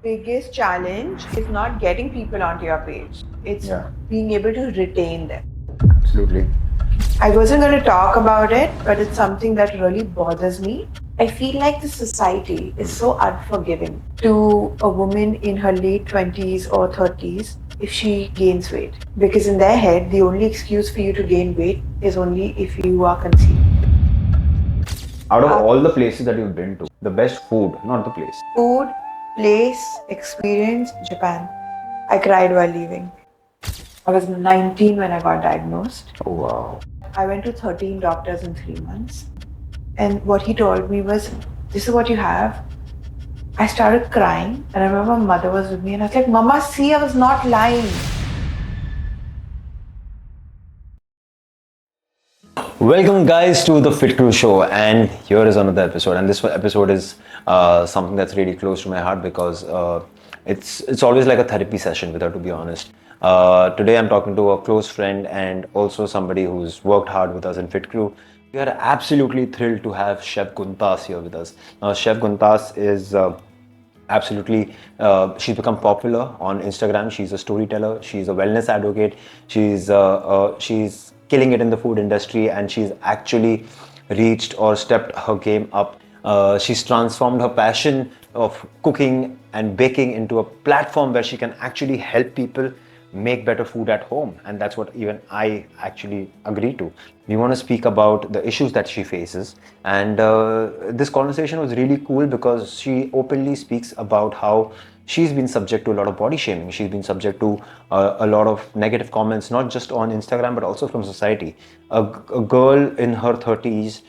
biggest challenge is not getting people onto your page. It's Yeah, being able to retain them. absolutely. I wasn't going to talk about it, but it's something that really bothers me. I feel like the society is so unforgiving to a woman in her late 20s or 30s if she gains weight. Because in their head, the only excuse for you to gain weight is only if you are conceived. Out of all the places that you've been to, the best food, not the place. Food, place, experience, Japan. I cried while leaving. I was 19 when I got diagnosed. Oh, wow. I went to 13 doctors in 3 months. And what he told me was, this is what you have. I started crying. And I remember my mother was with me. And I was like, Mama, see, I was not lying. Welcome, guys, to the FitCru show, and here is another episode. And this episode is something that's really close to my heart because it's always like a therapy session with her, to be honest. Today, I'm talking to a close friend and also somebody who's worked hard with us in FitCru. We are absolutely thrilled to have Chef Guntas here with us. Now, Chef Guntas is absolutely she's become popular on Instagram. She's a storyteller, she's a wellness advocate, she's killing it in the food industry, and she's actually reached or stepped her game up. She's transformed her passion of cooking and baking into a platform where she can actually help people make better food at home, and that's what even I actually agree to. We want to speak about the issues that she faces, and this conversation was really cool because she openly speaks about how she's been subject to a lot of body shaming. She's been subject to a lot of negative comments, not just on Instagram but also from society. A girl in her 30s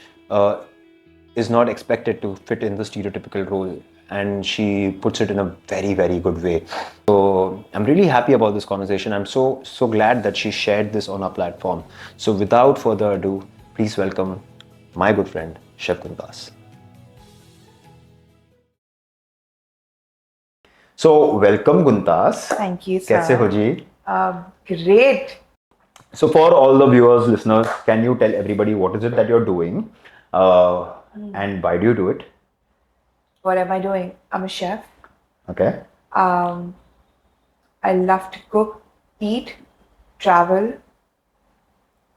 is not expected to fit in the stereotypical role, and she puts it in a very, very good way. So I'm really happy about this conversation. I'm so glad that she shared this on our platform. So without further ado, please welcome my good friend Chef Guntas. So welcome, Guntas. Thank you, Kaise sir. ho ji? Great. So for all the viewers, listeners, can you tell everybody what is it that you're doing, and why do you do it? What am I doing? I'm a chef. Okay. Um, I love to cook, eat, travel.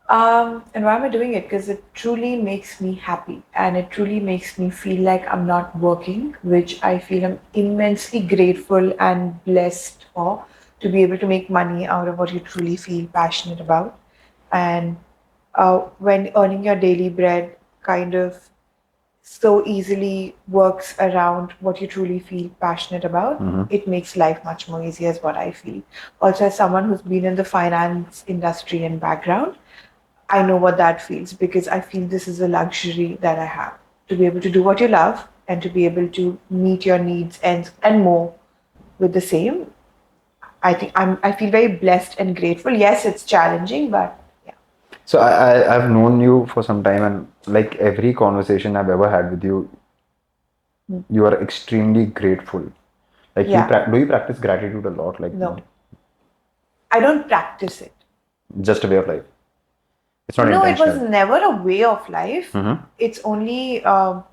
And why am I doing it? Because it truly makes me happy and it truly makes me feel like I'm not working, which I feel I'm immensely grateful and blessed for to be able to make money out of what you truly feel passionate about. And when earning your daily bread kind of so easily works around what you truly feel passionate about, it makes life much more easier, is what I feel. Also, as someone who's been in the finance industry and background, I know what that feels because I feel this is a luxury that I have to be able to do what you love and to be able to meet your needs and more with the same. I feel very blessed and grateful. Yes, it's challenging, but yeah. So I've known you for some time, and like every conversation I've ever had with you, you are extremely grateful. Like Yeah. do you practice gratitude a lot? Like No, I don't practice it. just a way of life. It's not No, it was intentional. never a way of life. It's only, I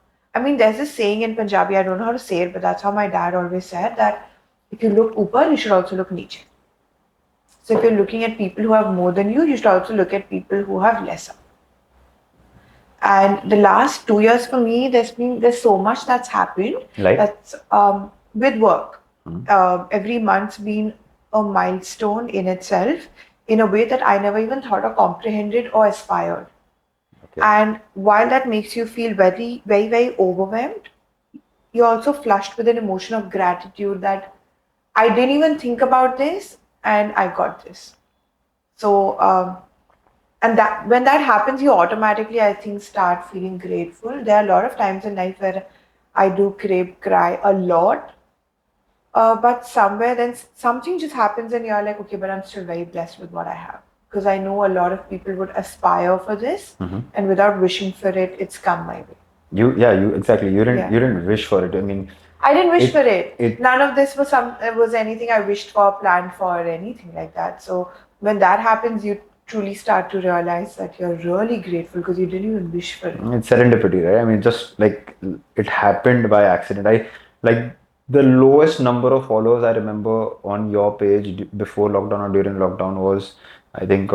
mean, there's this saying in Punjabi, I don't know how to say it, but that's how my dad always said that if you look upar, you should also look niche. So if you're looking at people who have more than you should also look at people who have lesser. And the last 2 years for me, there's so much that's happened. Like? That's with work. Every month's been a milestone in itself in a way that I never even thought or comprehended or aspired. Okay. And while that makes you feel very, very, very overwhelmed, you're also flushed with an emotion of gratitude that I didn't even think about this and I got this. So, and that when that happens, you automatically, I think, start feeling grateful. There are a lot of times in life where I do cry a lot, but somewhere then something just happens and you're like, okay, but I'm still very blessed with what I have. Because I know a lot of people would aspire for this, and without wishing for it, it's come my way. You exactly. You Yeah. didn't wish for it. I mean, I didn't wish for it. it- None of this was anything I wished for, planned for, or anything like that. So when that happens, you truly start to realize that you're really grateful because you didn't even wish for it. it's serendipity, right? I mean, just like it happened by accident. I like the lowest number of followers I remember on your page before lockdown or during lockdown was, I think,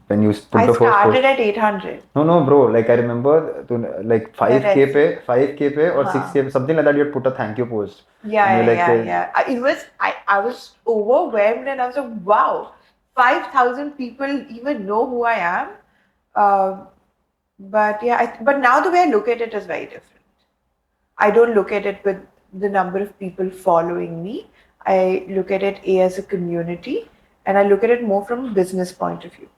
when you put I the first post. started at 800. No, no, bro. Like I remember, like The 5K rest. pe, 5K pe or Huh. 6K, something like that. You had put a thank you post, and Yeah, you're yeah, like, yeah, yeah. It was I was overwhelmed and I was like, wow, 5,000 people even know who I am. Uh, but yeah, but now the way I look at it is very different. I don't look at it with the number of people following me. I look at it as a community, and I look at it more from a business point of view.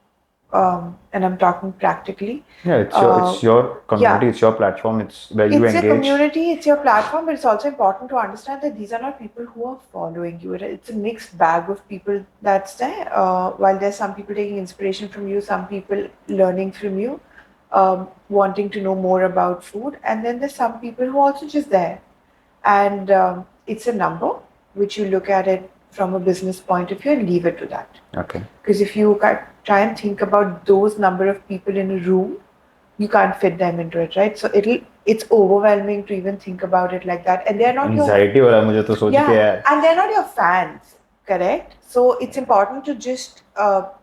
And I'm talking practically. yeah, Uh, it's your community, yeah, it's your platform, it's where you it's your engage. community, it's your platform, but it's also important to understand that these are not people who are following you. It's a mixed bag of people that's there. While there's some people taking inspiration from you, some people learning from you, wanting to know more about food, and then there's some people who are also just there. And it's a number which you look at it from a business point of view and leave it to that. Okay. Because if you try and think about those number of people in a room, you can't fit them into it, right? So it's overwhelming to even think about it like that. And they're not your Anxiety हो रहा है मुझे तो सोच के yeah, यार. and they're not your fans, correct? So it's important to just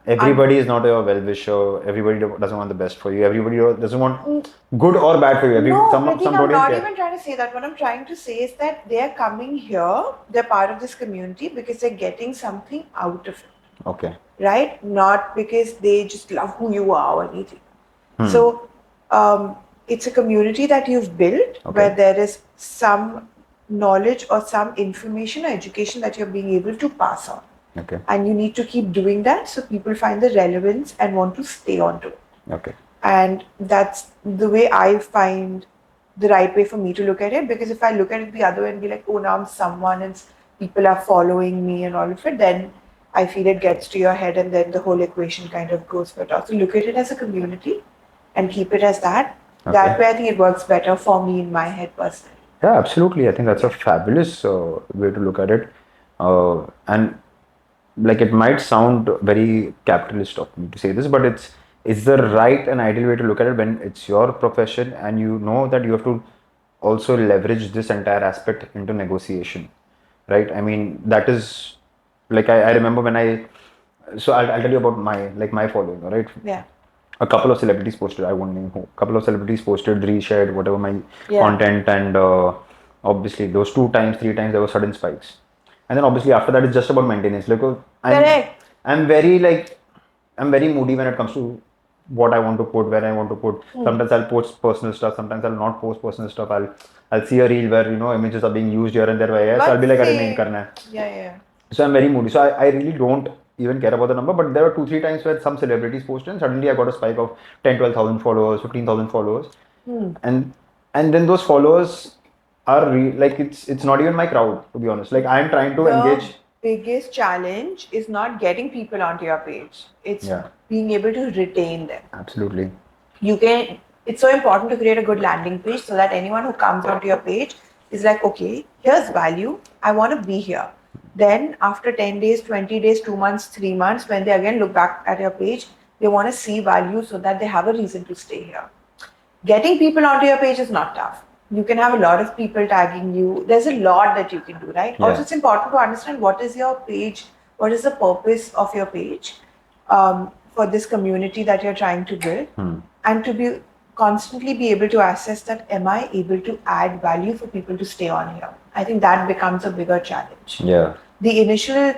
Everybody is not your well-wisher. Everybody doesn't want the best for you. Everybody doesn't want good or bad for you. no, Some Pratik, I'm don't even not care. even trying to say that. What I'm trying to say is that they're coming here, they're part of this community because they're getting something out of it, Okay. right? Not because they just love who you are or anything. So it's a community that you've built Okay. where there is some knowledge or some information or education that you're being able to pass on. Okay. And you need to keep doing that so people find the relevance and want to stay on to it. Okay. And that's the way I find the right way for me to look at it. Because if I look at it the other way and be like, oh, now I'm someone and people are following me and all of it, then I feel it gets to your head and then the whole equation kind of goes for toss. So look at it as a community and keep it as that. Okay. That way I think it works better for me in my head personally. Yeah, absolutely. I think that's a fabulous way to look at it. And like it might sound very capitalist of me to say this, but it's the right and ideal way to look at it when it's your profession and you know that you have to also leverage this entire aspect into negotiation, right? I mean, that is like I remember when I'll tell you about my following, right? Yeah. A couple of celebrities posted, I won't name who, a couple of celebrities posted, reshared whatever my Yeah. content, and obviously those 2 times, 3 times there were sudden spikes. And then obviously after that it's just about maintenance. Like Correct. I'm very like I'm very moody when it comes to what I want to put, where I want to put. Sometimes I'll post personal stuff, sometimes I'll not post personal stuff. I'll see a reel where images are being used here and there by AI. So I'll be like, "Arey, nahi karna hai." Yeah, yeah. So I'm very moody. So I really don't even care about the number. But there were 2-3 times where some celebrities posted and suddenly I got a spike of 10, 12,000 followers, 15,000 followers. And then those followers are like it's not even my crowd, to be honest. Like I'm trying to The engage. biggest challenge is not getting people onto your page. It's Yeah. being able to retain them. Absolutely. It's so important to create a good landing page so that anyone who comes onto your page is like, okay, here's value. I want to be here. Then after 10 days, 20 days, 2 months, 3 months, when they again look back at your page, they want to see value so that they have a reason to stay here. Getting people onto your page is not tough. You can have a lot of people tagging you. There's a lot that you can do, right? Yeah. Also, it's important to understand what is your page, what is the purpose of your page for this community that you're trying to build, and to be constantly be able to assess that, am I able to add value for people to stay on here? I think that becomes a bigger challenge. Yeah. The initial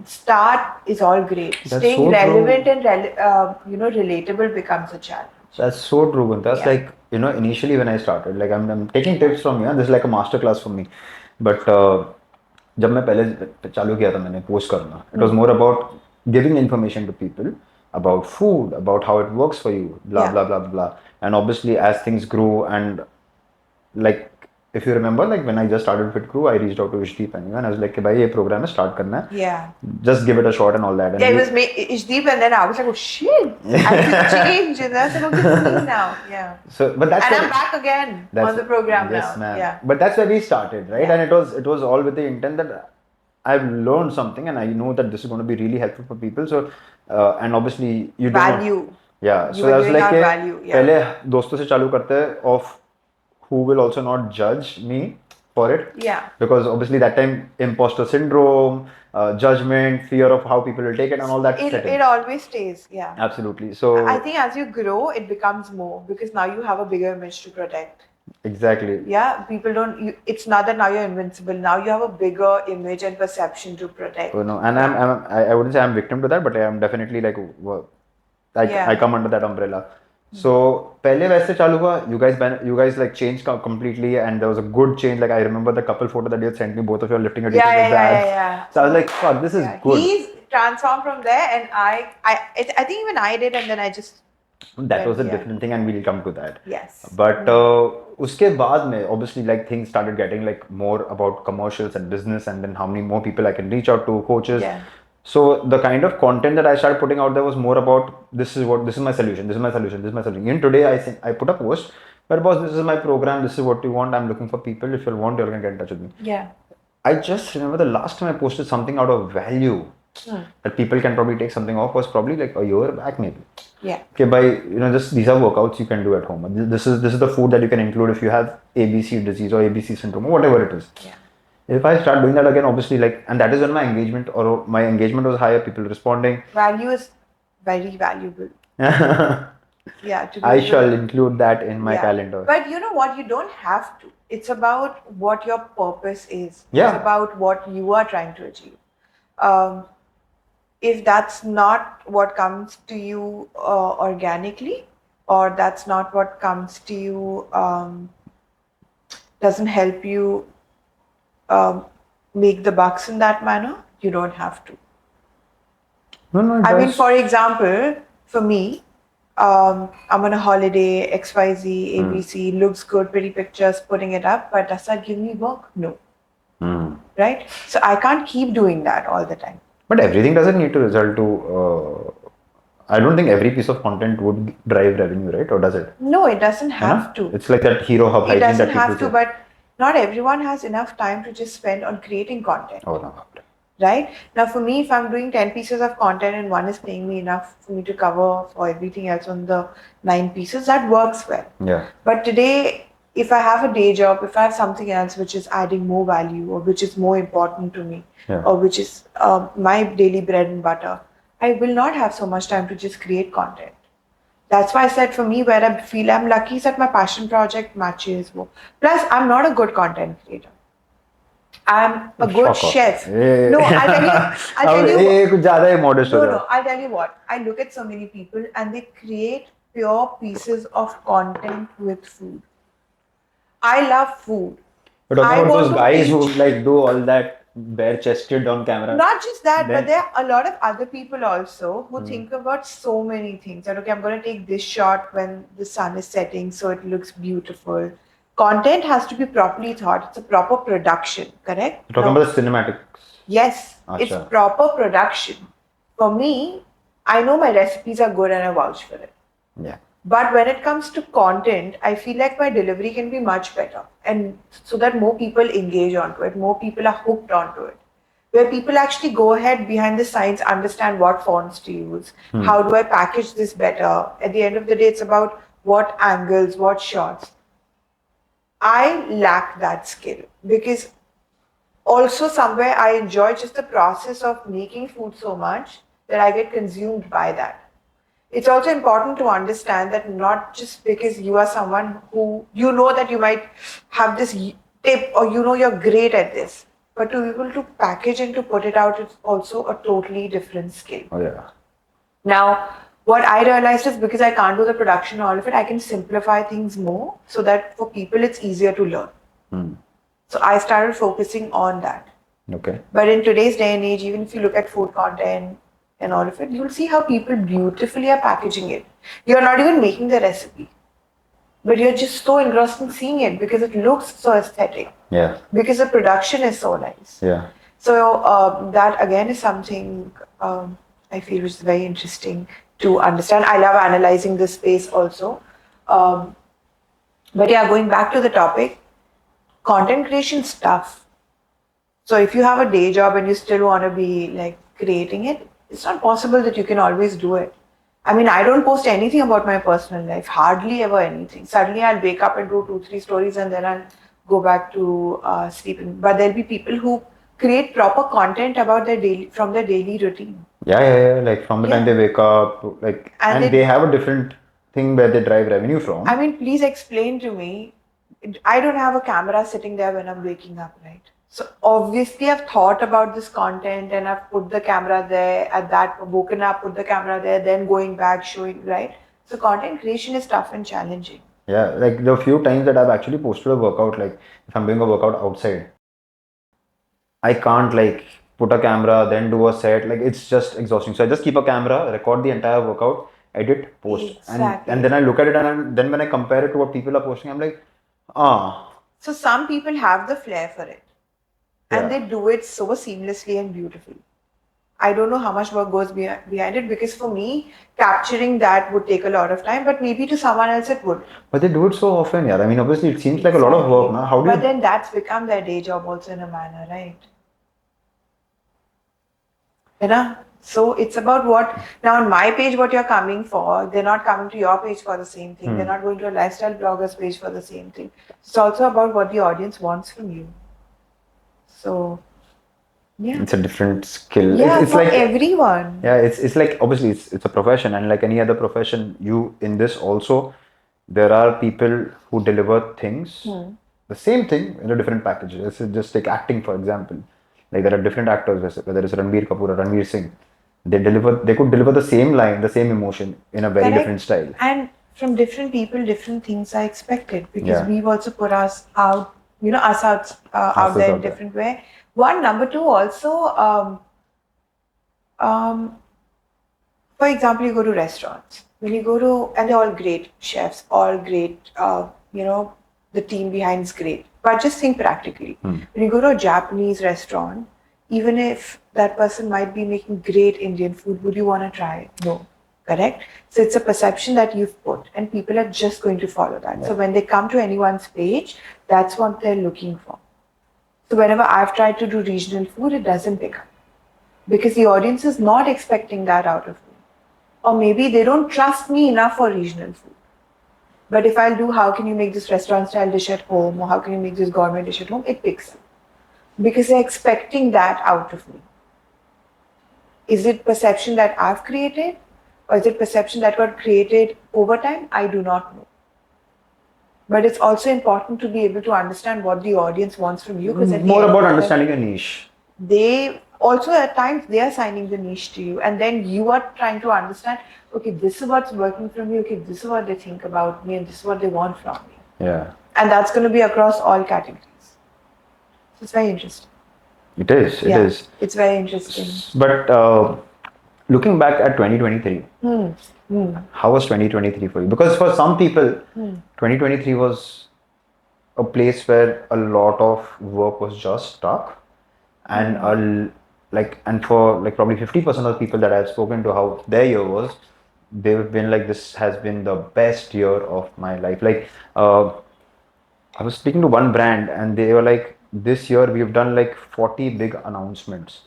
start is all great. That's Staying so true. relevant and relatable becomes a challenge. That's so true, Guntas. Yeah. Like, initially when I started, like I'm taking tips from you. This is like a master class for me. But जब मैं पहले चालू किया था मैंने post करना, it was more about giving information to people about food, about how it works for you, blah blah blah blah. And obviously as things grow and like if you remember, like when I just started FitCru, I reached out to Ishdeep and I was like, "Bhai, ये program है, start करना है. Yeah. Just give it a shot and all that." And Yeah, it was Ishdeep, and then I was like, oh shit, I can change. And that's like, okay, it's me now. Yeah. So, but that's And where- I'm back again on the program yes, now. ma'am. Yeah. But that's where we started, right? Yeah. And it was all with the intent that I've learned something, and I know that this is going to be really helpful for people. So, and obviously you don't Value. Yeah. You So were I was giving like, out value. Yeah. पहले दोस्तों से चालू करते हैं of who will also not judge me for it. Yeah. Because obviously that time imposter syndrome, judgment, fear of how people will take it, and all that set It in. always stays. Yeah. Absolutely. I So think as you grow, it becomes more because now you have a bigger image to protect. exactly. Yeah, people don't. It's not that now you're invincible. Now you have a bigger image and perception to protect. You know, and Yeah. I wouldn't say I'm victim to that, but I am definitely like I Yeah. come under that umbrella. So पहले वैसे चालू हुआ. You guys like changed completely, and there was a good change. Like I remember the couple photo that you had sent me. Both of you are lifting your Yeah, t-shirt yeah, with the yeah, yeah, abs. yeah. So I was like, fuck, this is Yeah. good. He's transformed from there, and I think even I did, and then I just That was a yeah. different thing, and we'll come to that. Yes. But उसके बाद में obviously like things started getting like more about commercials and business, and then how many more people I can reach out to, coaches. Yeah. So the kind of content that I started putting out there was more about this is my solution, this is my solution, this is my solution. Even today I put a post, but boss, this is my program, this is what you want. I'm looking for people. If you want, you can get in touch with me. Yeah. I just remember the last time I posted something out of value that people can probably take something off was probably like a year back maybe. Yeah. Okay, by just these are workouts you can do at home. This is the food that you can include if you have ABC disease or ABC syndrome or whatever it is. Yeah. If I start doing that again, obviously and that is when my engagement was higher, people responding. Value is very valuable. Yeah. I shall include that in my calendar. But you know what? You don't have to. It's about what your purpose is. Yeah. It's about what you are trying to achieve. If that's not what comes to you organically, or that's not what comes to you, doesn't help you make the bucks in that manner, you don't have to. No, I mean, for example, for me, I'm on a holiday, XYZ, ABC, looks good, pretty pictures, putting it up, but does that give me work? No. Right? So I can't keep doing that all the time. But everything doesn't need to result to. I don't think every piece of content would drive revenue, right? Or does it? No, it doesn't have to. It's like that hero hub It hygiene doesn't that people have to, say. but not everyone has enough time to just spend on creating content. Oh no. Right? Now, for me, if I'm doing 10 pieces of content and one is paying me enough for me to cover for everything else on the 9 pieces, that works well. Yeah. But today, if I have a day job, if I have something else which is adding more value or which is more important to me, or which is my daily bread and butter, I will not have so much time to just create content. That's why I said for me, where I feel I'm lucky is that my passion project matches more. Plus, I'm not a good content creator. I'm a good chef. No, I'll tell you. I'll tell you what. I look at so many people and they create pure pieces of content with food. I love food. But talking about those guys who like do all that bare chested on camera. Not just that, but there are a lot of other people also who think about so many things. That okay, I'm going to take this shot when the sun is setting so it looks beautiful. Content has to be properly thought. It's a proper production, correct? You're talking about the cinematics. Yes, it's proper production. For me, I know my recipes are good and I vouch for it. Yeah. But when it comes to content, I feel like my delivery can be much better. And so that more people engage onto it, more people are hooked onto it. Where people actually go ahead behind the scenes, understand what fonts to use, how do I package this better. At the end of the day, it's about what angles, what shots. I lack that skill because also somewhere I enjoy just the process of making food so much that I get consumed by that. It's also important to understand that not just because you are someone who you know that you might have this tip or you know you're great at this, but to be able to package and to put it out is also a totally different skill. Oh yeah. Now, what I realized is because I can't do the production all of it, I can simplify things more so that for people it's easier to learn. So I started focusing on that. Okay. But in today's day and age, even if you look at food content and all of it, you'll see how people beautifully are packaging it. You're not even making the recipe, but you're just so engrossed in seeing it because it looks so aesthetic. Yeah. Because the production is so nice. Yeah. So that again is something I feel which is very interesting to understand. I love analyzing this space also. But yeah, going back to the topic, content creation stuff. So if you have a day job and you still want to be like creating it, it's not possible that you can always do it. I mean, I don't post anything about my personal life, hardly ever anything. Suddenly I'll wake up and do 2, 3 stories and then I'll go back to sleeping. But there'll be people who create proper content about their daily, from their daily routine. Yeah. Like from the time Yeah. they wake up, like, And and they have a different thing where they drive revenue from. I mean, please explain to me. I don't have a camera sitting there when I'm waking up, right? So obviously, I've thought about this content and I've put the camera there at that, woken up, put the camera there, then going back, showing, right? So content creation is tough and challenging. Yeah, like the few times that I've actually posted a workout, like if I'm doing a workout outside, I can't like put a camera, then do a set. Like it's just exhausting. So I just keep a camera, record the entire workout, edit, post, and Exactly. then I look at it, and then when I compare it to what people are posting, I'm like, ah, So some people have the flair for it and they yeah. do it so seamlessly and beautifully. I don't know how much work goes behind it because for me, capturing that would take a lot of time, but maybe to someone else it would. But they do it so often, yeah. I mean, obviously, it seems like a lot of work Exactly. now. How do But you? then that's become their day job also in a manner, right? You know? So it's about what now on my page what you're coming for, they're not coming to your page for the same thing. They're not going to a lifestyle blogger's page for the same thing. It's also about what the audience wants from you. So yeah. It's a different skill. Yeah, It's for like everyone. yeah, it's like obviously it's a profession, and like any other profession, you in this also there are people who deliver things the same thing in a different package. Let's just take acting for example. Like there are different actors, whether it's Ranbir Kapoor or Ranveer Singh. They could deliver the same line, the same emotion in a very different Correct. style. And from different people, different things are expected because Yeah, we've also put us out, us out answers there in out there. different way. One, number two, also, um, for example, you go to restaurants. When you go to, and they're all great chefs, all great, the team behind is great. But just think practically. When you go to a Japanese restaurant, even if that person might be making great Indian food, would you want to try it? No. Correct? So it's a perception that you've put, and people are just going to follow that. So when they come to anyone's page, that's what they're looking for. So whenever I've tried to do regional food, it doesn't pick up because the audience is not expecting that out of me. Or maybe they don't trust me enough for regional food. But if I'll do how can you make this restaurant style dish at home or how can you make this gourmet dish at home, it picks up. Because they're expecting that out of me. Is it perception that I've created? Or is it perception that got created over time? I do not know. But it's also important to be able to understand what the audience wants from you because at the More end about of the understanding a niche. they also at times they are signing the niche to you and then you are trying to understand, okay, this is what's working for me, okay, this is what they think about me and this is what they want from me. Yeah, And that's going to be across all categories. So it's very interesting. it is. It Yeah, is. it's very interesting. But looking back at 2023, how was 2023 for you? Because for some people, 2023 was a place where a lot of work was just stuck, and and for like probably 50% of the people that I've spoken to, how their year was, they've been like, this has been the best year of my life. Like I was speaking to one brand and they were like, this year we've done like 40 big announcements.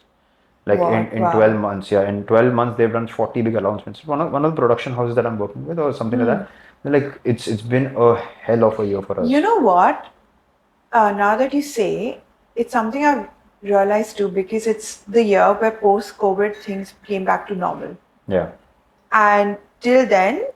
Like What? in Wow. 12 months, yeah. In 12 months, they've done 40 big announcements. One of the production houses that I'm working with or something like that. They're like, it's been a hell of a year for us. You know what? Now that you say, it's something I've realized too because it's the year where post-COVID things came back to normal. Yeah. And till then,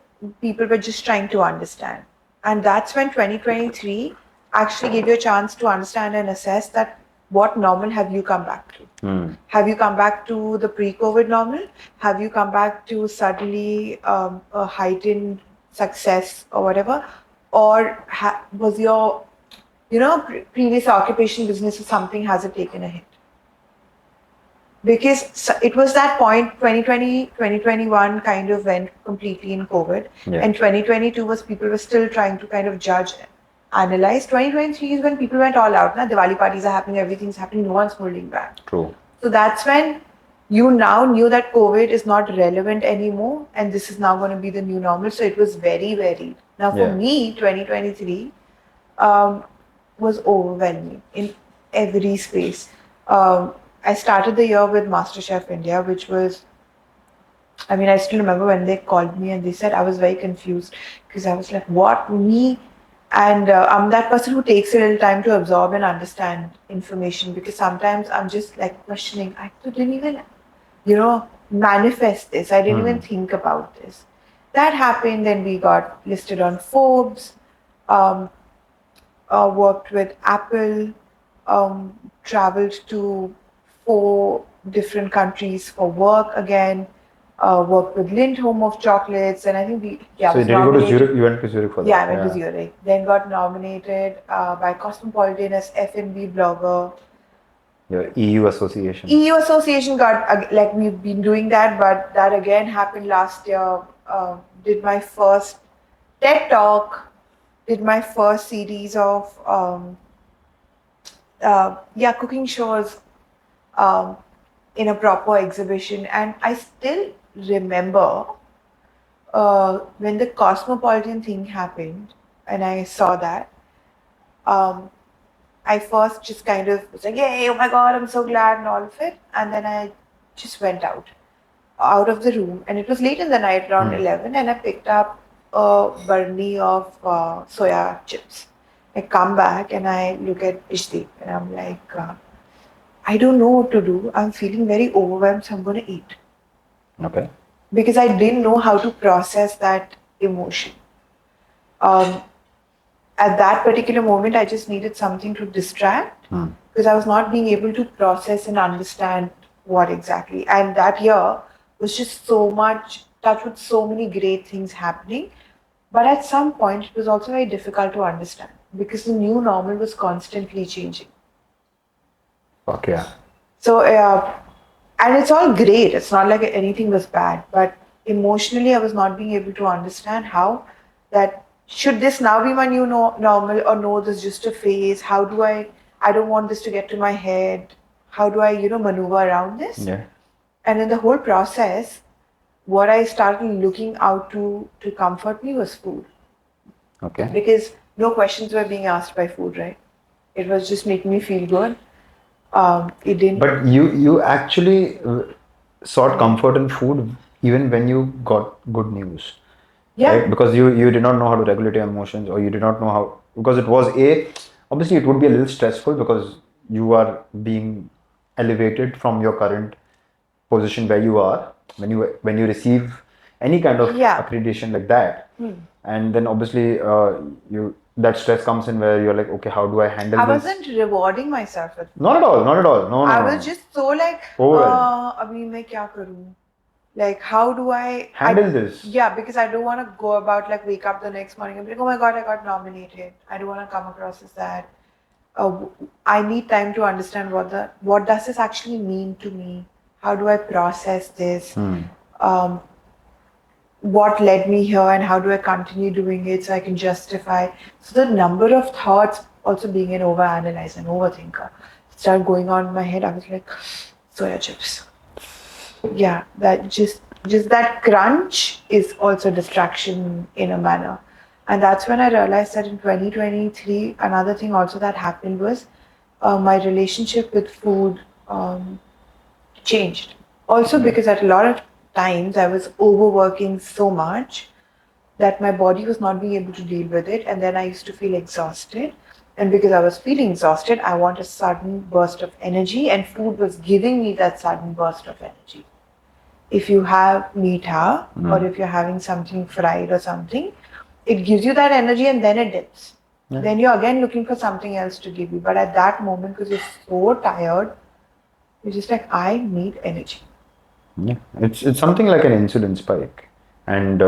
people were just trying to understand. And that's when 2023 actually gave you a chance to understand and assess that what normal have you come back to? Have you come back to the pre-COVID normal? Have you come back to suddenly a heightened success or whatever? Or was your, previous occupation business or something, has it taken a hit? Because it was that point 2020 2021 kind of went completely in COVID, and 2022 was people were still trying to kind of judge, analyze. 2023 is when people went all out. Now Diwali parties are happening, everything's happening, no one's holding back. True. So that's when you now knew that COVID is not relevant anymore and this is now going to be the new normal. So it was very varied. Now for me, 2023 was overwhelming in every space. I started the year with MasterChef India, which was I mean, I still remember when they called me and they said I was very confused because I was like, what, me? And I'm that person who takes a little time to absorb and understand information because sometimes I'm just like questioning. I didn't even, manifest this. I didn't even think about this. That happened, then we got listed on Forbes, um, worked with Apple, traveled to 4 different countries for work again, worked with Lind Home of Chocolates, and I think I So was did you go to nominated. Zurich? You went to Zurich for Yeah, that? I went to Yeah. Zurich. Then got nominated by Cosmopolitan as F&B blogger. Your EU association. EU Association got, like we've been doing that, but that again happened last year. Did my first TED talk, did my first series of cooking shows um, in a proper exhibition, and I still remember when the Cosmopolitan thing happened, and I saw that. Um, I first just kind of was like, "Yay! Oh my God, I'm so glad!" and all of it, and then I just went out of the room, and it was late in the night, around 11, and I picked up a burnie of soya chips. I come back and I look at Ishdeep, and I'm like, I don't know what to do. I'm feeling very overwhelmed, so I'm going to eat. Okay. Because I didn't know how to process that emotion. Um, at that particular moment, I just needed something to distract because I was not being able to process and understand what exactly. And that year was just so much, touched with so many great things happening. But at some point, it was also very difficult to understand because the new normal was constantly changing. Fuck yeah. So, and it's all great. It's not like anything was bad, but emotionally, I was not being able to understand how that should this now be my new normal or no, this is just a phase. How do I don't want this to get to my head. How do I, maneuver around this? Yeah. And in the whole process, what I started looking out to comfort me was food Okay. because no questions were being asked by food, right? It was just making me feel good. It didn't. But you actually sought comfort in food even when you got good news. Yeah. Right? Because you did not know how to regulate your emotions, or you did not know how, because it was obviously it would be a little stressful because you are being elevated from your current position where you are when you receive any kind of Yeah. accreditation like that. And then obviously you that stress comes in where you're like, okay, how do I handle I this? wasn't rewarding myself with food. Not at all, not at all. No, no, I no, was no. just so like, Overwhelmed. अभी मैं क्या करूँ? Like, how do Handle this. Yeah, because I don't want to go about like wake up the next morning and be like, oh my God, I got nominated. I don't want to come across as that. I need time to understand what does this actually mean to me? How do I process this? What led me here and how do I continue doing it so I can justify. So the number of thoughts, also being an overanalyzer, an overthinker, started going on in my head. I was like, soya chips. Yeah, that just that crunch is also distraction in a manner. And that's when I realized that in 2023, another thing also that happened was my relationship with food changed. Also because at a lot of times I was overworking so much that my body was not being able to deal with it, and then I used to feel exhausted. And because I was feeling exhausted, I want a sudden burst of energy, and food was giving me that sudden burst of energy. If you have meetha or if you're having something fried or something, it gives you that energy and then it dips. Then you're again looking for something else to give you. But at that moment, because you're so tired, you're just like, I need energy. Yeah, it's something like an insulin spike, and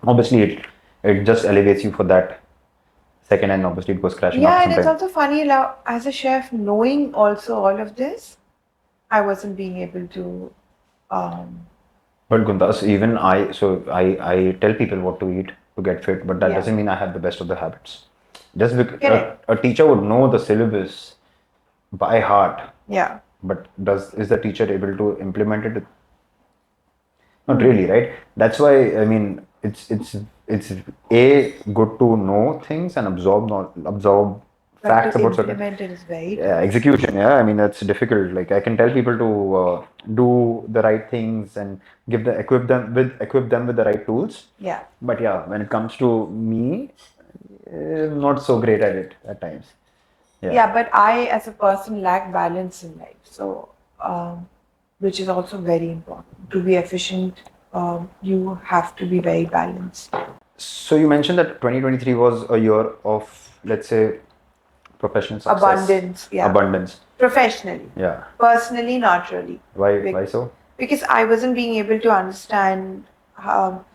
obviously it just elevates you for that second, and obviously it goes crashing Yeah, after and some it's time. also funny now, as a chef, knowing also all of this, I wasn't being able to. But Guntas, even I tell people what to eat to get fit, but that Yeah. doesn't mean I have the best of the habits. Just because Correct. a teacher would know the syllabus by heart, Yeah. but is the teacher able to implement it? Not really, right? That's why I mean it's a good to know things and absorb But facts to about certain. implement it is very Yeah, tough. execution. Yeah, I mean that's difficult. Like I can tell people to do the right things and equip them with the right tools. Yeah. But yeah, when it comes to me, not so great at it at times. Yeah. Yeah, but I, as a person, lack balance in life. So, which is also very important. To be efficient, you have to be very balanced. So you mentioned that 2023 was a year of, let's say, professional success, Abundance, yeah. abundance. Professionally. Yeah. Personally, not really. Why? Be- Why so? Because I wasn't being able to understand how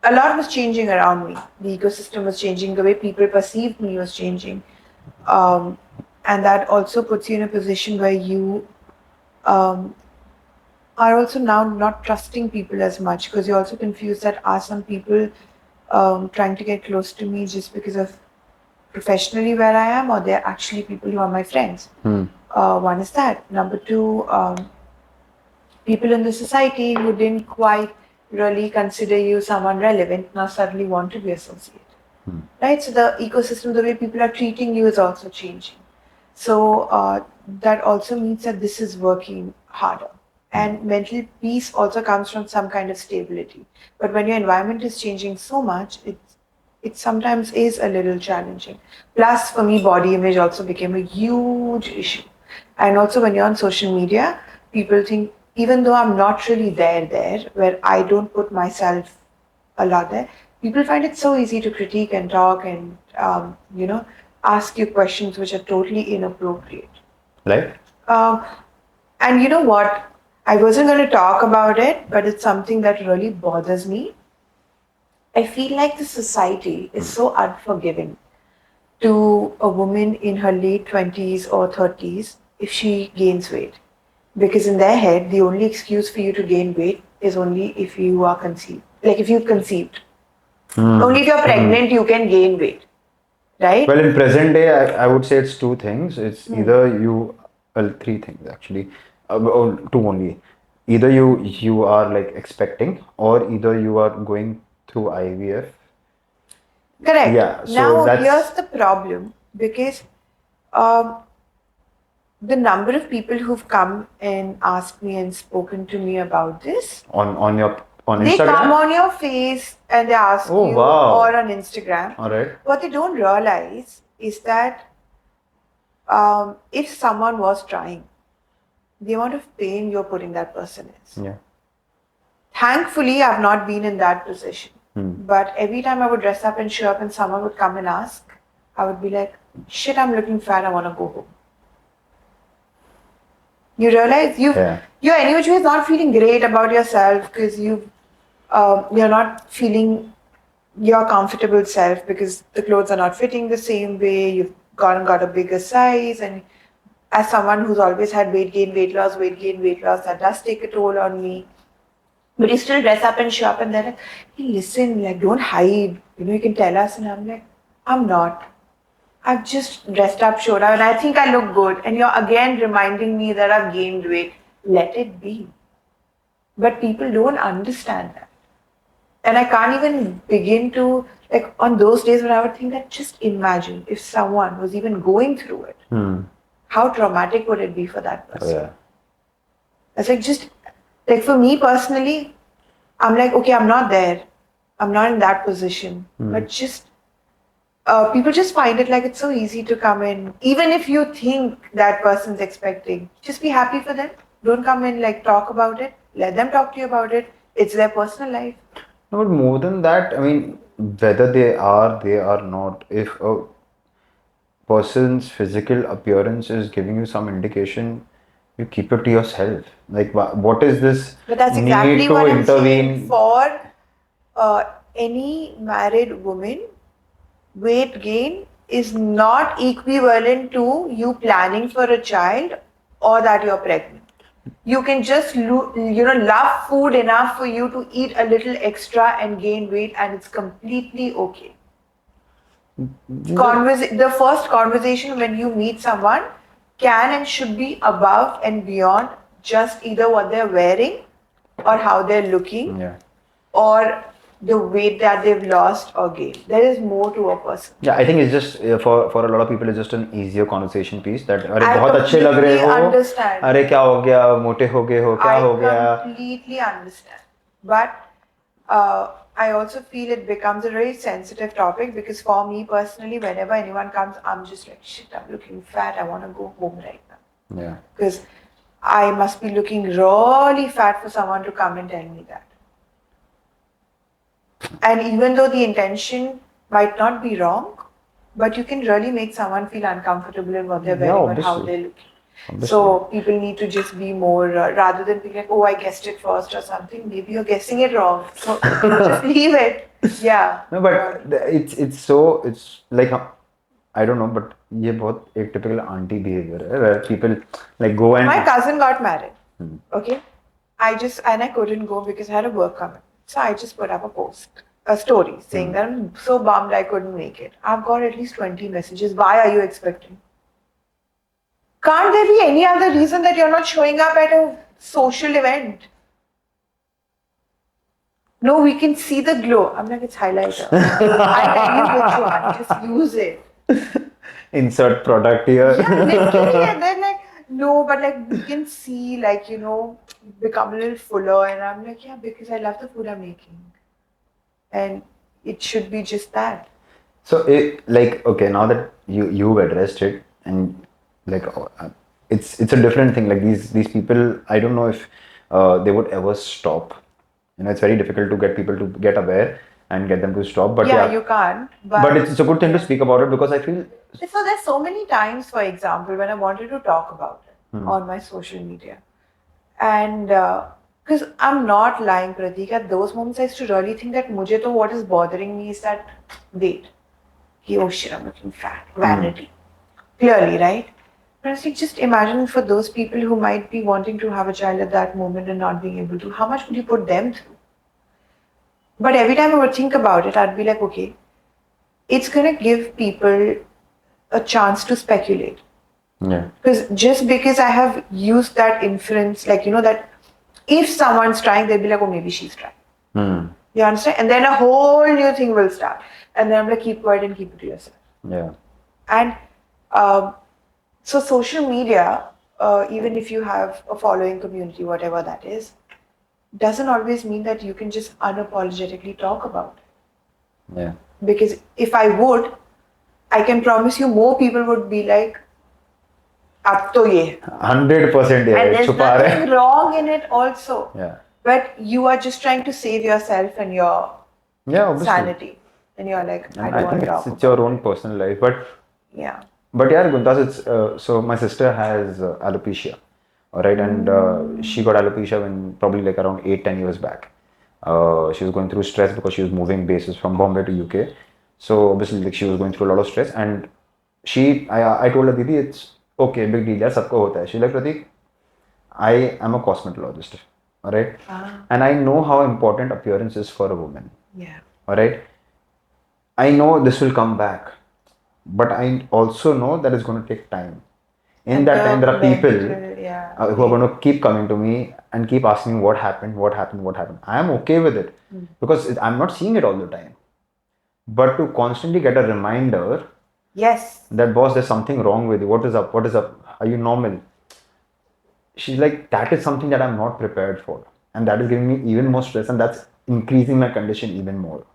a lot was changing around me. The ecosystem was changing. The way people perceived me was changing. Um, and that also puts you in a position where you um, are also now not trusting people as much because you're also confused that are some people trying to get close to me just because of professionally where I am, or they're actually people who are my friends. One is that. Number two, people in the society who didn't quite really consider you someone relevant now suddenly want to be associated. Right? So the ecosystem, the way people are treating you is also changing. So that also means that this is working harder. And mental peace also comes from some kind of stability. But when your environment is changing so much, it sometimes is a little challenging. Plus, for me, body image also became a huge issue. And also, when you're on social media, people think, even though I'm not really there, where I don't put myself a lot there, people find it so easy to critique and talk and, ask you questions which are totally inappropriate. Right? Um, and you know what? I wasn't going to talk about it, but it's something that really bothers me. I feel like the society is so unforgiving to a woman in her late 20s or 30s if she gains weight. Because in their head, the only excuse for you to gain weight is only if you are conceived. Like if you've conceived. Only if you're pregnant, you can gain weight. Right? Well, in present day, I would say it's two things. It's either you, well, three things actually, or two only. Either you are like expecting, or either you are going through IVF. Correct. Yeah. So Now, here's that's the problem because um, the number of people who've come and asked me and spoken to me about this, on your on they Instagram. come on your face and they ask Oh, you, wow. or on Instagram. All right. What they don't realize is that if someone was trying, the amount of pain you're putting that person is. Yeah. Thankfully, I've not been in that position. But every time I would dress up and show up and someone would come and ask, I would be like, shit, I'm looking fat, I want to go home. You realize you're anyway not feeling great about yourself because you're not feeling your comfortable self because the clothes are not fitting the same way. You've gone and got a bigger size, and as someone who's always had weight gain, weight loss, that does take a toll on me. But you still dress up and show up, and they're like, hey, listen, like, don't hide. You can tell us. And I'm like, I'm not. I've just dressed up, showed up, and I think I look good. And you're again reminding me that I've gained weight. Let it be. But people don't understand that. And I can't even begin to, like, on those days when I would think that just imagine if someone was even going through it, how traumatic would it be for that person? Yeah. It's like just, like for me personally, I'm like, okay, I'm not there. I'm not in that position. But just, people just find it like it's so easy to come in. Even if you think that person's expecting, just be happy for them. Don't come in, like, talk about it. Let them talk to you about it. It's their personal life. No, but more than that, I mean, whether they are not, if a person's physical appearance is giving you some indication, you keep it to yourself. Like, what is this But that's need exactly to what I'm saying. intervene? For any married woman, weight gain is not equivalent to you planning for a child or that you're pregnant. You can just love food enough for you to eat a little extra and gain weight, and it's completely okay. The first conversation when you meet someone can and should be above and beyond just either what they're wearing or how they're looking, Yeah. or the weight that they've lost or gained. There is more to a person. Yeah, I think it's just for a lot of people, it's just an easier conversation piece that अरे I बहुत अच्छे लग रहे completely हो, understand. अरे क्या हो गया, मोटे हो गए हो, क्या I हो गया. completely understand. But I also feel it becomes a very sensitive topic because for me personally, whenever anyone comes, I'm just like, shit, I'm looking fat. I want to go home right now. Yeah. Because I must be looking really fat for someone to come and tell me that. And even though the intention might not be wrong, but you can really make someone feel uncomfortable in what they're Yeah, wearing or how obviously. they're looking. Obviously. So people need to just be more, rather than being like, oh, I guessed it first or something. Maybe you're guessing it wrong. So just leave it. Yeah. No, but it's like I don't know, but ये बहुत एक typical auntie behavior है where people like go and My cousin got married. Okay. I couldn't go because I had a work commitment. So I just put up a story saying that I'm so bummed I couldn't make it. I've got at least 20 messages. Why are you expecting? Can't there be any other reason that you're not showing up at a social event? No, we can see the glow. I'm like, it's highlighter. I tell you which one. Just use it. insert product here. Yeah, literally. And then like, no, but like we can see like, become a little fuller. And I'm like, yeah, because I love the food I'm making. And it should be just that. So okay, now that you've addressed it and like it's a different thing. Like these people, I don't know if they would ever stop. It's very difficult to get people to get aware and get them to stop. But yeah, you can't. But it's a good thing to speak about it because I feel. So there's so many times, for example, when I wanted to talk about it on my social media, and because I'm not lying, Pratik, at those moments I used to really think that mujhe to what is bothering me is that weight. Oh shit, I'm looking fat. Vanity. Clearly, right? But I was like, just imagine for those people who might be wanting to have a child at that moment and not being able to, how much would you put them through? But every time I would think about it, I'd be like, okay, it's going to give people a chance to speculate. Yeah. Because just because I have used that inference, like, that if someone's trying, they'll be like, oh, maybe she's trying. You understand? And then a whole new thing will start. And then I'm like, keep quiet and keep it to yourself. Yeah. And so social media, even if you have a following community, whatever that is, doesn't always mean that you can just unapologetically talk about it. Yeah. Because if I would, I can promise you more people would be like, ab to ye. 100% yeah. And there's छुपा रहे. nothing wrong in it also. Yeah. But you are just trying to save yourself and your obviously. sanity. And you're like, I don't want think to talk it's your own personal life. But yeah. But yeah, Guntas, it's so my sister has alopecia, all right, and she got alopecia when probably like around 8-10 years back. She was going through stress because she was moving bases from Bombay to UK. So obviously, like she was going through a lot of stress, and I told her, Didi, it's okay, big deal, yeah, sabko hota hai. She's like, Pratik, I am a cosmetologist, all right, and I know how important appearance is for a woman. Yeah. All right. I know this will come back. But I also know that it's going to take time. In that time, there are people who are going to keep coming to me and keep asking me what happened. I am okay with it because I'm not seeing it all the time. But to constantly get a reminder, yes, that boss, there's something wrong with you. What is up? Are you normal? She's like, that is something that I'm not prepared for. And that is giving me even more stress, and that's increasing my condition even more.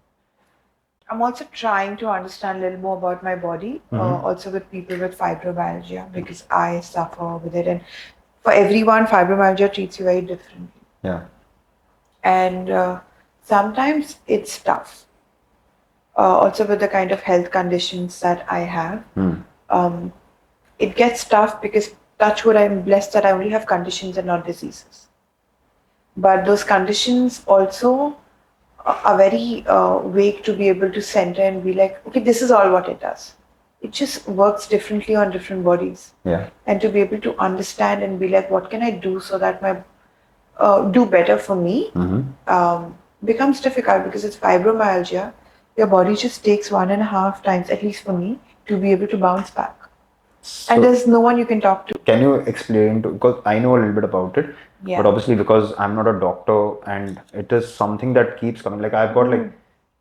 I'm also trying to understand a little more about my body, also with people with fibromyalgia, because I suffer with it. And for everyone, fibromyalgia treats you very differently. Yeah. And sometimes it's tough. Also with the kind of health conditions that I have, it gets tough because, touch wood, I'm blessed that I only have conditions and not diseases. But those conditions also are very vague to be able to center and be like, okay, this is all what it does. It just works differently on different bodies. Yeah. And to be able to understand and be like, what can I do so that my do better for me becomes difficult because it's fibromyalgia. Your body just takes 1.5 times, at least for me, to be able to bounce back. So, and there's no one you can talk to. Can you explain because I know a little bit about it. Yeah. But obviously, because I'm not a doctor and it is something that keeps coming. Like I've got like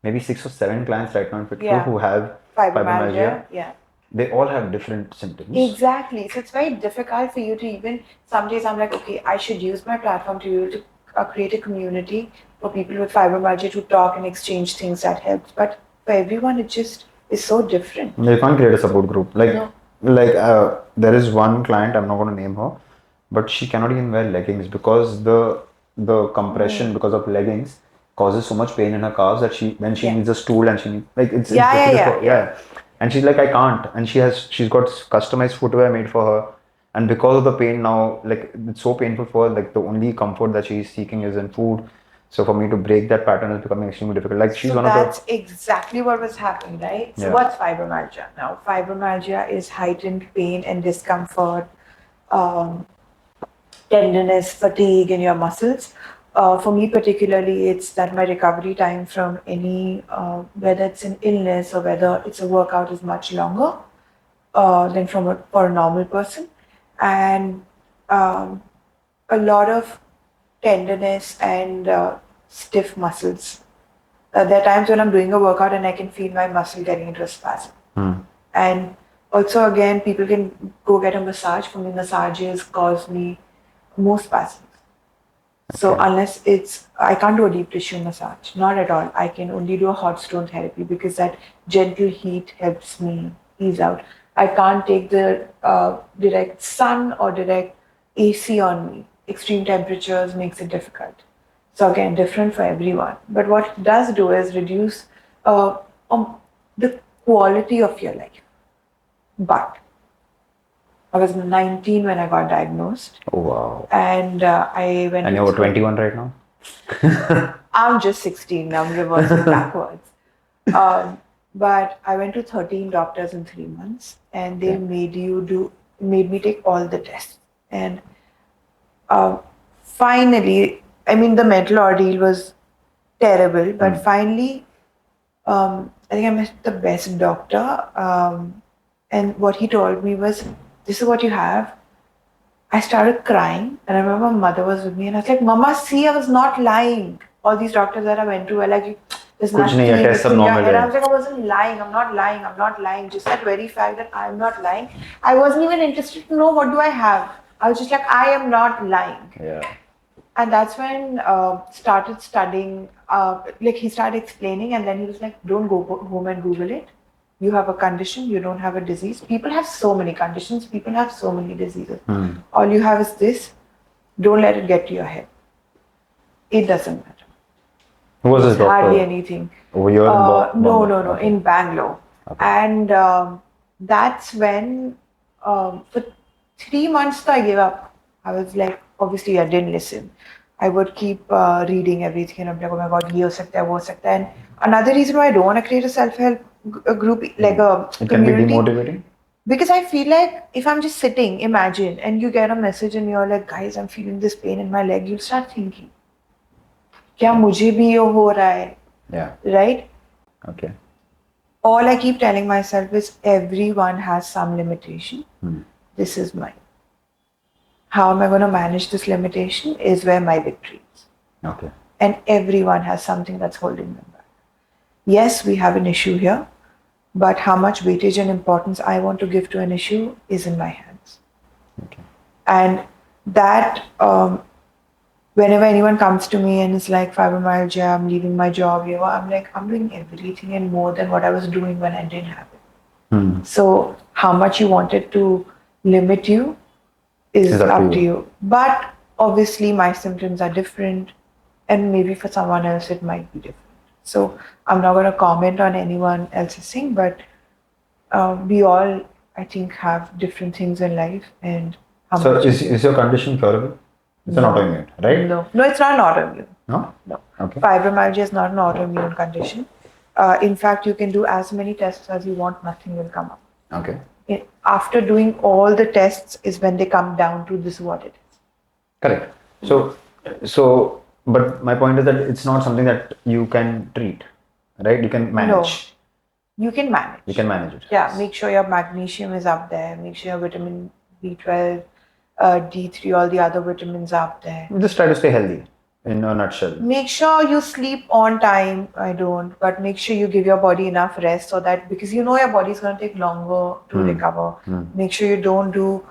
maybe 6 or 7 clients right now in FitCru Yeah. who have fibromyalgia. Yeah. They all have different symptoms. Exactly. So it's very difficult for you to even, some days I'm like, okay, I should use my platform to create a community for people with fibromyalgia to talk and exchange things that helps. But for everyone, it just is so different. You can't create a support group. Like, No. there is one client, I'm not going to name her, but she cannot even wear leggings because the compression because of leggings causes so much pain in her calves that when she Yeah. needs a stool and she needs, like it's Yeah, yeah, difficult for, yeah. and she's like, I can't, and she's got customized footwear made for her, and because of the pain now, like it's so painful for her, like the only comfort that she's seeking is in food. So for me to break that pattern is becoming extremely difficult. Like she's So one of that's the exactly what was happening, right? So Yeah. what's fibromyalgia? Now, fibromyalgia is heightened pain and discomfort, um, tenderness, fatigue in your muscles. For me, particularly, it's that my recovery time from any, whether it's an illness or whether it's a workout, is much longer than for a normal person. And um, a lot of tenderness and stiff muscles. There are times when I'm doing a workout and I can feel my muscle getting into a spasm. And also, again, people can go get a massage. For me, massages cause me more spasms. So Okay. unless I can't do a deep tissue massage, not at all. I can only do a hot stone therapy because that gentle heat helps me ease out. I can't take the direct sun or direct AC on me. Extreme temperatures makes it difficult. So again, different for everyone. But what it does do is reduce uh, the quality of your life. But I was 19 when I got diagnosed, Oh wow. and I went. And to you're 21 right now? I'm just 16. I'm reversing backwards. But I went to 13 doctors in 3 months, and they made me take all the tests. And uh, finally, I mean, the mental ordeal was terrible, but finally, I think I met the best doctor. And what he told me was, "This is what you have." I started crying, and I remember my mother was with me, and I was like, "Mama, see, I was not lying." All these doctors that I went to were like, "There's कुछ nothing, नहीं है, test it's सब in your normal head." है. I was like, "I wasn't lying. I'm not lying. I'm not lying." Just that very fact that I'm not lying. I wasn't even interested to know what do I have. I was just like, "I am not lying." Yeah. And that's when started studying. Like he started explaining, and then he was like, "Don't go home and Google it. You have a condition. You don't have a disease. People have so many conditions. People have so many diseases. All you have is this. Don't let it get to your head. It doesn't matter. Who was this It's hardly doctor? anything." Over here in No, Okay. in Bangalore. Okay. And that's when, for 3 months, I gave up. I was like, obviously, I didn't listen. I would keep reading everything, and I'm like, oh my god, ye ho sakta hai, wo ho sakta hai. And another reason why I don't want to create a self-help group, like a It can be community, demotivating. because I feel like if I'm just sitting, imagine, and you get a message and you're like, guys, I'm feeling this pain in my leg, you start thinking, क्या मुझे भी ये हो रहा है, Yeah. right? Okay. All I keep telling myself is everyone has some limitation. This is mine. How am I going to manage this limitation is where my victory is. Okay. And everyone has something that's holding them back. Yes, we have an issue here, but how much weightage and importance I want to give to an issue is in my hands. Okay. And that, whenever anyone comes to me and is like, fibromyalgia, I'm leaving my job, I'm like, I'm doing everything and more than what I was doing when I didn't have it. So how much you wanted to limit you is up to you. But obviously my symptoms are different, and maybe for someone else it might be different. So I'm not going to comment on anyone else's thing, but we all, I think, have different things in life. And how So much is your condition curable? It's an autoimmune, right? No, it's not an autoimmune. No? No. Okay. Fibromyalgia is not an autoimmune condition. In fact, you can do as many tests as you want, nothing will come up. Okay. After doing all the tests is when they come down to this what it is. Correct. But my point is that it's not something that you can treat, right? You can manage. No, you can manage. You can manage it. Yeah, make sure your magnesium is up there. Make sure your vitamin B12, D3, all the other vitamins are up there. Just try to stay healthy in a nutshell. Make sure you sleep on time. I don't, but make sure you give your body enough rest so that, because you know your body's going to take longer to recover. Make sure you don't do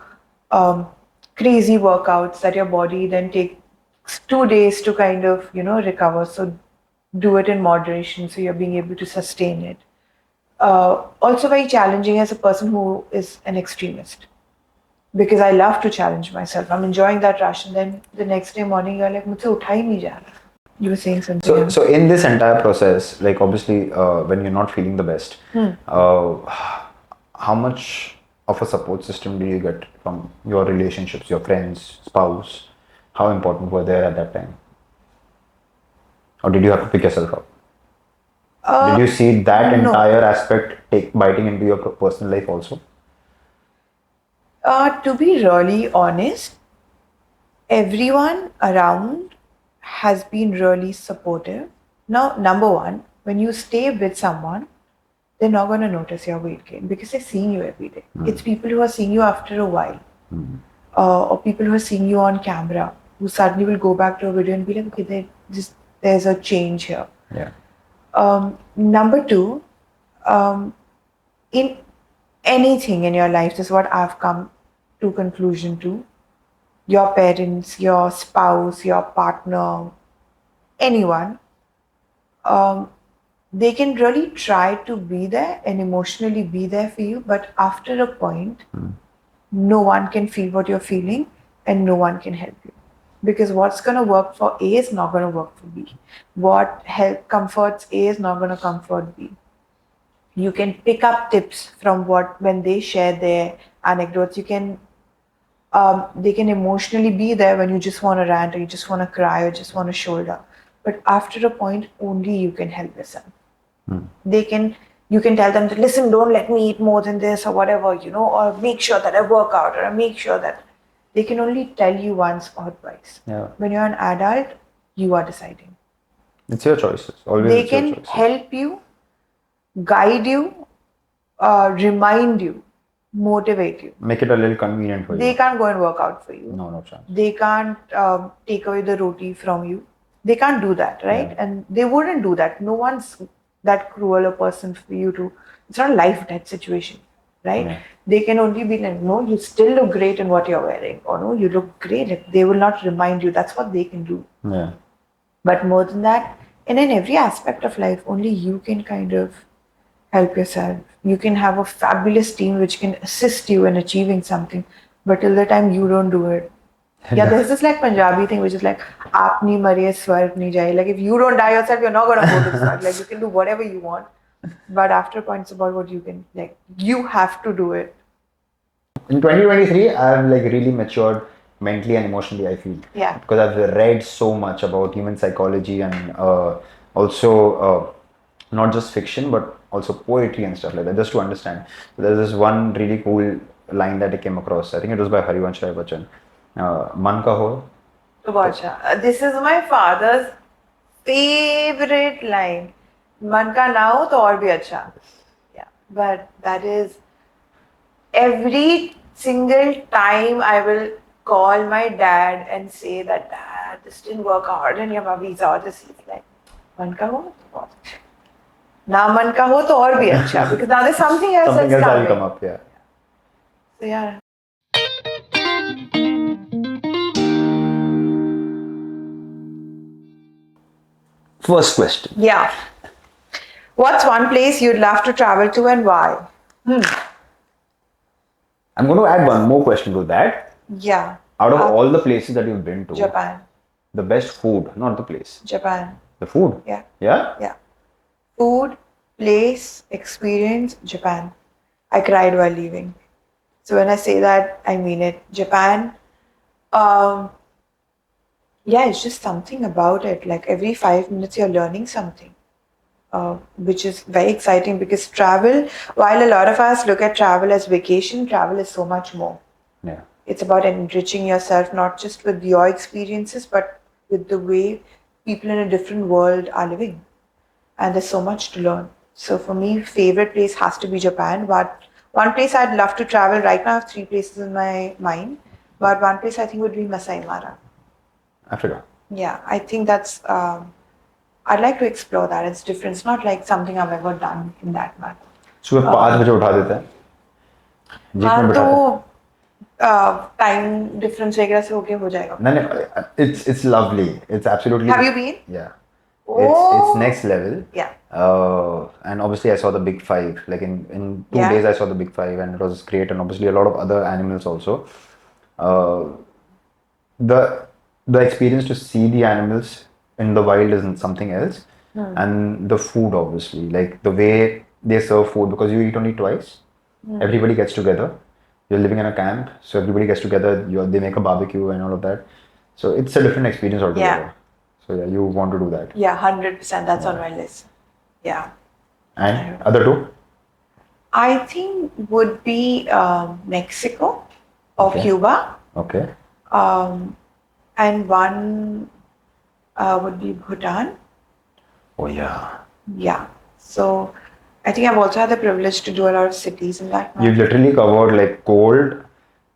crazy workouts that your body then takes 2 days to kind of, recover. So do it in moderation so you're being able to sustain it. Also very challenging as a person who is an extremist, because I love to challenge myself. I'm enjoying that rush, and then the next day morning you're like, "Mujhe utha hi nahi ja raha." You were saying something. So, else. so in this entire process, like obviously, when you're not feeling the best, how much of a support system do you get from your relationships, your friends, spouse? How important were they at that time? Or did you have to pick yourself up? Did you see that no. entire aspect biting into your personal life also? To be really honest, everyone around has been really supportive. Now, number one, when you stay with someone, they're not going to notice your weight gain because they're seeing you every day. It's people who are seeing you after a while, or people who are seeing you on camera who suddenly will go back to a video and be like, okay, there's a change here. Yeah. Number two, in anything in your life, this is what I've come to conclusion to. Your parents, your spouse, your partner, anyone, they can really try to be there and emotionally be there for you, but after a point, no one can feel what you're feeling and no one can help you. Because what's going to work for A is not going to work for B. What comforts A is not going to comfort B. You can pick up tips from when they share their anecdotes. You can they can emotionally be there when you just want to rant or you just want to cry or just want to shoulder. But after a point, only you can help yourself. You can tell them that, listen, don't let me eat more than this or whatever, or make sure that I work out, or make sure that they can only tell you once or twice. Yeah. When you're an adult, you are deciding. It's your choices. Always They it's your can choices. help you, guide you, remind you, motivate you. Make it a little convenient for you. They can't go and work out for you. No chance. They can't take away the roti from you. They can't do that, right? Yeah. And they wouldn't do that. No one's that cruel a person for you to. It's not a life-death situation, right? Yeah. They can only be like, no, you still look great in what you're wearing, or no, you look great. Like, they will not remind you. That's what they can do. Yeah. But more than that, and in every aspect of life, only you can kind of help yourself. You can have a fabulous team which can assist you in achieving something, but till the time you don't do it. Yeah, there's this like Punjabi thing which is like, aap nahi mariye, swarg nahi jaye. Like, if you don't die yourself, you're not gonna go to the swarg. Like, you can do whatever you want, but after a point, it's about what you can, like, you have to do it. In 2023, I've like really matured mentally and emotionally, I feel. Yeah. Because I've read so much about human psychology and also not just fiction, but also poetry and stuff like that, just to understand. So there's this one really cool line that I came across. I think it was by Harivansh Rai Bachchan. Man ka ho. So, bacha, this is my father's favorite line. Man ka na ho to aur bhi acha. Yeah, but that is every single time I will call my dad and say that, Dad, this didn't work out and your visa or this, he's like, man ka ho to aur acha. Now man ka ho to aur bhi acha, because now there's something else Something that's else coming. will come up, yeah. So yeah. First question. Yeah. What's one place you'd love to travel to and why? I'm going to add one more question to that. Yeah. Out of all the places that you've been to, Japan. the best food, not the place. Japan. The food? Yeah. Yeah? Yeah. Food, place, experience, Japan. I cried while leaving. So when I say that, I mean it. Japan, yeah, it's just something about it. Like every 5 minutes, you're learning something, which is very exciting because travel, while a lot of us look at travel as vacation, travel is so much more. Yeah. It's about enriching yourself, not just with your experiences, but with the way people in a different world are living. And there's so much to learn. So for me, favorite place has to be Japan. But one place I'd love to travel right now, I have 3 places in my mind. But one place I think would be Masai Mara. Africa. Yeah, I think that's. I'd like to explore that. It's different. It's not like something I've ever done in that manner. सुबह 5 बजे उठा देता है, jeep में हाँ बिठाता है. तो time difference वगैरह से होके हो जाएगा. No, no, it's lovely. It's absolutely. Have you been? Yeah. Oh. It's next level. Yeah. And obviously I saw the big five. Like in 2 days I saw the big five, and it was great. And obviously a lot of other animals also. The experience to see the animals in the wild is something else. And the food, obviously, like the way they serve food, because you eat only twice. Everybody gets together. You're living in a camp, so everybody gets together. They make a barbecue and all of that. So it's a different experience altogether. Yeah. So yeah, you want to do that. Yeah, 100%. That's on my list. Yeah. And other two? I think would be Mexico or Okay. Cuba. Okay. And one would be Bhutan. Oh yeah. Yeah. So I think I've also had the privilege to do a lot of cities in that. You've literally covered like cold,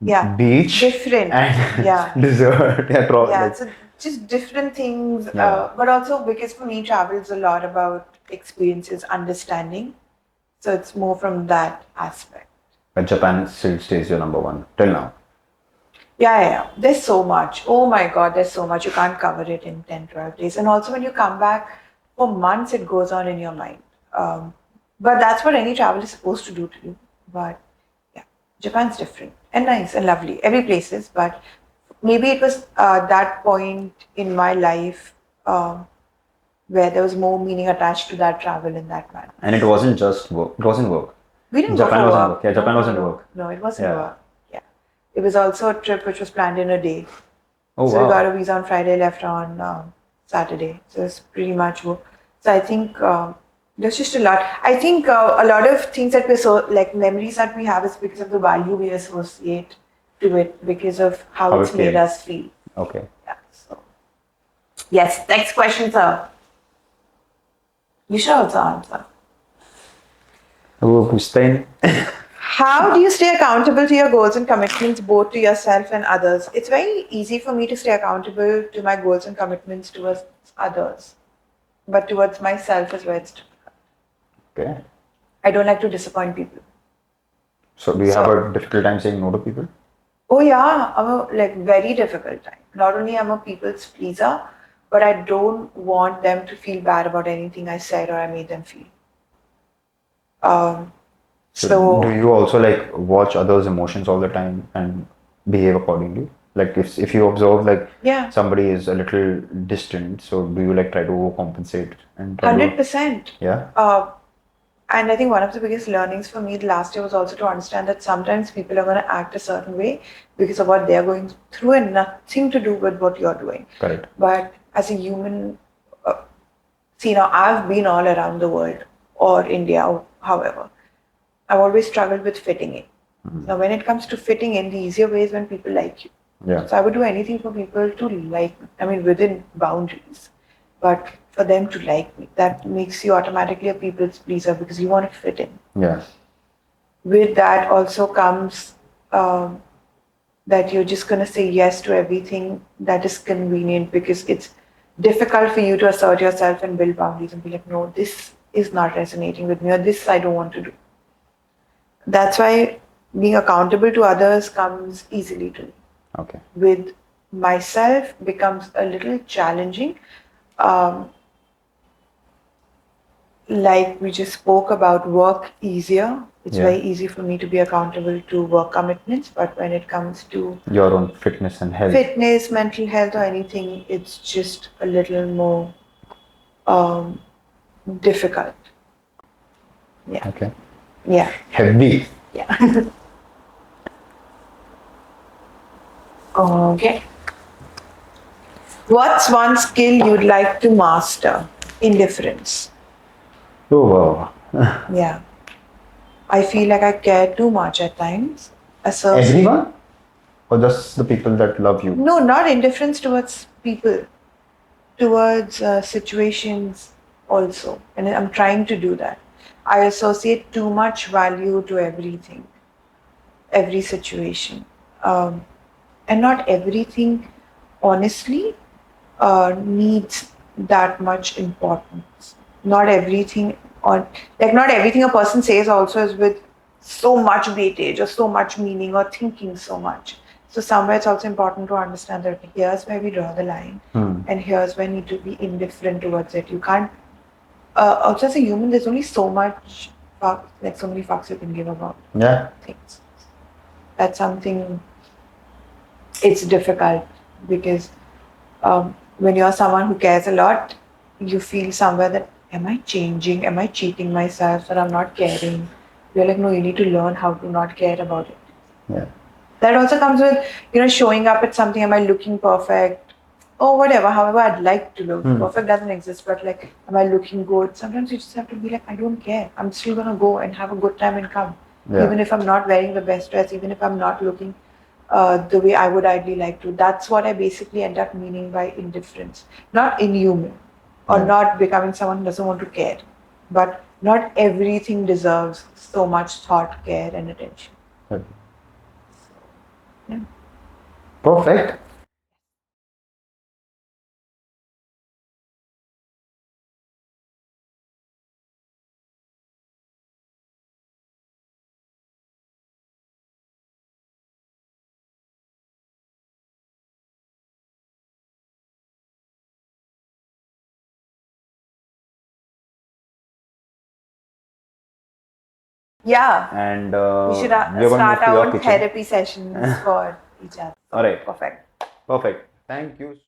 Yeah. beach, Different. and Yeah. dessert. Yeah, Yeah, like, so just different things. Yeah. But also because for me, travel is a lot about experiences, understanding. So it's more from that aspect. but Japan still stays your number one till now. Yeah. There's so much. Oh my God, there's so much. You can't cover it in 10, 12 days. And also when you come back, for months it goes on in your mind. But that's what any travel is supposed to do to you. But yeah, Japan's different and nice and lovely. Every place is, but maybe it was that point in my life where there was more meaning attached to that travel in that manner. And it wasn't just work. It wasn't work. We didn't Japan go for wasn't work. work. Yeah, Japan No, wasn't no, work. No, it wasn't Yeah. work. Yeah. It was also a trip which was planned in a day. Oh So wow. we got a visa on Friday, left on Saturday. So it's pretty much work. So I think there's just a lot. I think a lot of things that we're so like memories that we have is because of the value we associate to it, because of how it's it made came. us feel. Okay. Yeah. So yes. Next question, sir. You should also answer. वो पूछता ही नहीं. How do you stay accountable to your goals and commitments, both to yourself and others? It's very easy for me to stay accountable to my goals and commitments towards others, but towards myself is where it's difficult. Okay. I don't like to disappoint people. So do you have a difficult time saying no to people? Oh yeah, I'm a very difficult time. Not only I'm a people's pleaser, but I don't want them to feel bad about anything I said or I made them feel. So do you also like watch others' emotions all the time and behave accordingly? Like if you observe like yeah, somebody is a little distant, so do you like try to overcompensate and try to, 100%. yeah? And I think one of the biggest learnings for me last year was also to understand that sometimes people are going to act a certain way because of what they're going through and nothing to do with what you're doing. Correct. But as a human, see now I've been all around the world or India or however. I've always struggled with fitting in. Now when it comes to fitting in, the easier way is when people like you. Yeah. So I would do anything for people to like me. I mean, within boundaries. But for them to like me, that makes you automatically a people's pleaser because you want to fit in. Yeah. With that also comes that you're just going to say yes to everything that is convenient because it's difficult for you to assert yourself and build boundaries and be like, no, this is not resonating with me or this I don't want to do. That's why being accountable to others comes easily to me. Okay. With myself becomes a little challenging. Like we just spoke about work easier. It's very easy for me to be accountable to work commitments, but when it comes to Your own fitness and health. fitness, mental health or anything, it's just a little more difficult. Yeah. Okay. Yeah. Heavy. Yeah. Okay. What's one skill you'd like to master? Indifference. Oh wow. Yeah. I feel like I care too much at times. Everyone? Or just the people that love you? No, not indifference towards people, towards situations also. And I'm trying to do that. I associate too much value to everything, every situation. And not everything, honestly, needs that much importance. Not everything on like not everything a person says also is with so much weightage or so much meaning or thinking so much. So somewhere it's also important to understand that here's where we draw the line, and here's where we need to be indifferent towards it. You can't. Also, as a human, there's only so much like so many fucks you can give about Yeah. things. That's something. It's difficult because when you're someone who cares a lot, you feel somewhere that, am I changing? Am I cheating myself that I'm not caring? You're like, no, you need to learn how to not care about it. Yeah. That also comes with, showing up at something. Am I looking perfect? Or whatever, however I'd like to look. Perfect doesn't exist, but like, am I looking good? Sometimes you just have to be like, I don't care. I'm still gonna go and have a good time and come. Yeah. Even if I'm not wearing the best dress, even if I'm not looking the way I would ideally like to. That's what I basically end up meaning by indifference. Not inhuman or not becoming someone who doesn't want to care. But not everything deserves so much thought, care, and attention. Okay. Yeah. Perfect. Yeah. And We should we're going to move start to our your own kitchen. therapy sessions for each other. All right. Perfect. Perfect. Thank you.